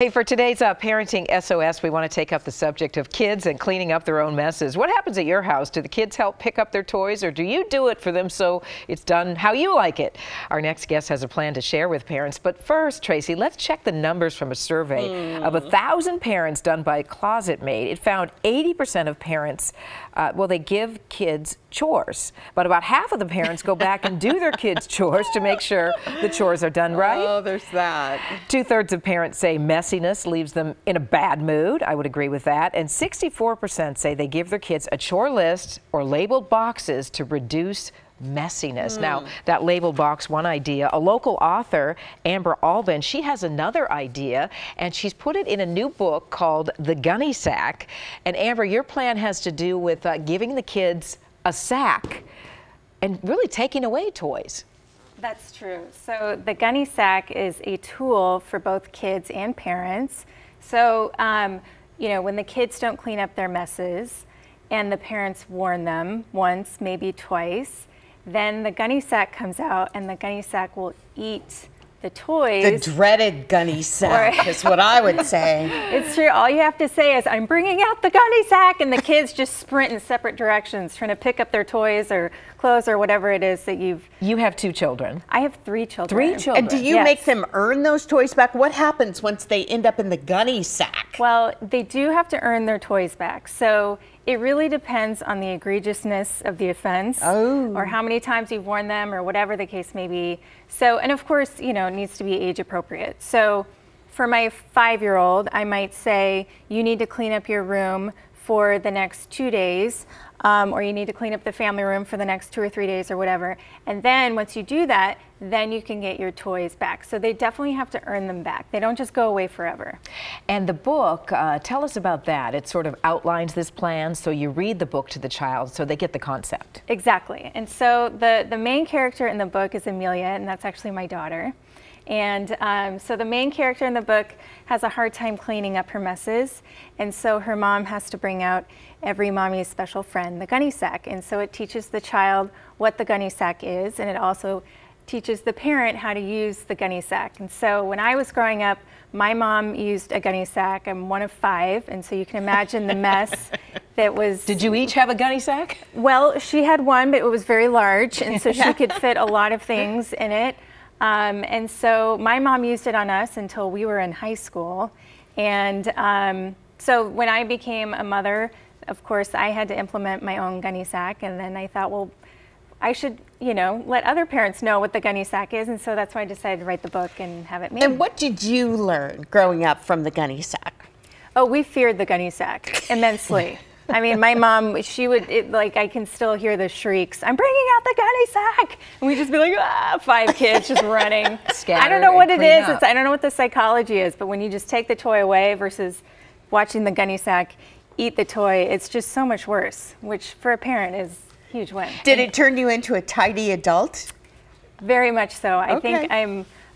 Hey, for today's Parenting SOS, we want to take up the subject of kids and cleaning up their own messes. What happens at your house? Do the kids help pick up their toys, or do you do it for them so it's done how you like it? Our next guest has a plan to share with parents. But first, Tracy, let's check the numbers from a survey of 1,000 parents done by ClosetMate. It found 80% of parents, they give kids chores, but about half of the parents go back and do their kids' chores to make sure the chores are done right. Oh, there's that. 2/3 of parents say messiness leaves them in a bad mood. I would agree with that. And 64% say they give their kids a chore list or labeled boxes to reduce messiness. Now, that labeled box, one idea. A local author, Amber Albin, she has another idea, and she's put it in a new book called The Gunny Sack. And Amber, your plan has to do with giving the kids a sack and really taking away toys. That's true. So the Gunny Sack is a tool for both kids and parents. So, when the kids don't clean up their messes and the parents warn them once, maybe twice, then the Gunny Sack comes out and the Gunny Sack will eat the toys. The dreaded Gunny Sack is what I would say. It's true. All you have to say is, I'm bringing out the Gunny Sack, and the kids just sprint in separate directions trying to pick up their toys or clothes or whatever it is that you've... You have 2 children. I have 3 children. 3 children. And do you make them earn those toys back? What happens once they end up in the Gunny Sack? Well, they do have to earn their toys back. So it really depends on the egregiousness of the offense or how many times you've warned them or whatever the case may be. So, and of course, it needs to be age appropriate. So for my 5-year-old, I might say, you need to clean up your room for the next 2 days, or you need to clean up the family room for the next 2 or 3 days or whatever. And then once you do that, then you can get your toys back. So they definitely have to earn them back. They don't just go away forever. And the book, tell us about that. It sort of outlines this plan, so you read the book to the child so they get the concept. Exactly. And so the main character in the book is Amelia, and that's actually my daughter. And so the main character in the book has a hard time cleaning up her messes, and so her mom has to bring out every mommy's special friend, the Gunny Sack. And so it teaches the child what the Gunny Sack is, and it also teaches the parent how to use the Gunny Sack. And so when I was growing up, my mom used a Gunny Sack. I'm one of 5, and so you can imagine the mess that was... Did you each have a Gunny Sack? Well, she had one, but it was very large, and so she could fit a lot of things in it. And so my mom used it on us until we were in high school. And so when I became a mother, of course, I had to implement my own Gunny Sack. And then I thought, well, I should, let other parents know what the Gunny Sack is. And so that's why I decided to write the book and have it made. And what did you learn growing up from the Gunny Sack? Oh, we feared the Gunny Sack immensely. I mean, my mom, she would, I can still hear the shrieks, I'm bringing out the Gunny Sack. And we'd just be like, 5 kids just running. I don't know what it is. I don't know what the psychology is, but when you just take the toy away versus watching the Gunny Sack eat the toy, it's just so much worse, which for a parent is a huge win. Did it turn you into a tidy adult? Very much so. I think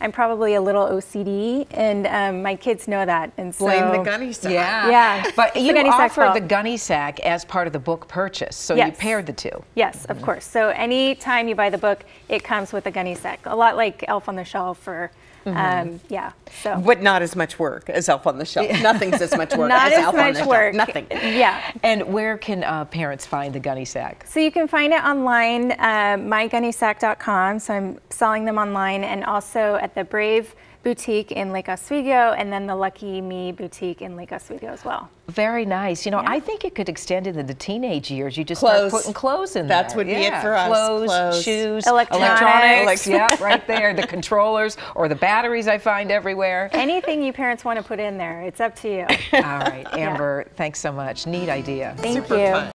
I'm probably a little OCD, and my kids know that. And so, blame the Gunny Sack. Yeah. But you offered the Gunny Sack as part of the book purchase, so you paired the 2. Yes, of course. So anytime you buy the book, it comes with a Gunny Sack. A lot like Elf on the Shelf, or So, but not as much work as Elf on the Shelf. Nothing's as much work as Elf on the Shelf. Nothing. Yeah. And where can parents find the Gunny Sack? So you can find it online, mygunnysack.com. So I'm selling them online, and also at the Brave Boutique in Lake Oswego, and then the Lucky Me Boutique in Lake Oswego as well. Very nice. I think it could extend into the teenage years. You just start putting clothes in there. That would be it for us. Clothes, shoes, electronics. Yeah, right there. The controllers or the batteries I find everywhere. Anything you parents want to put in there, it's up to you. All right, Amber, thanks so much. Neat idea. Thank you.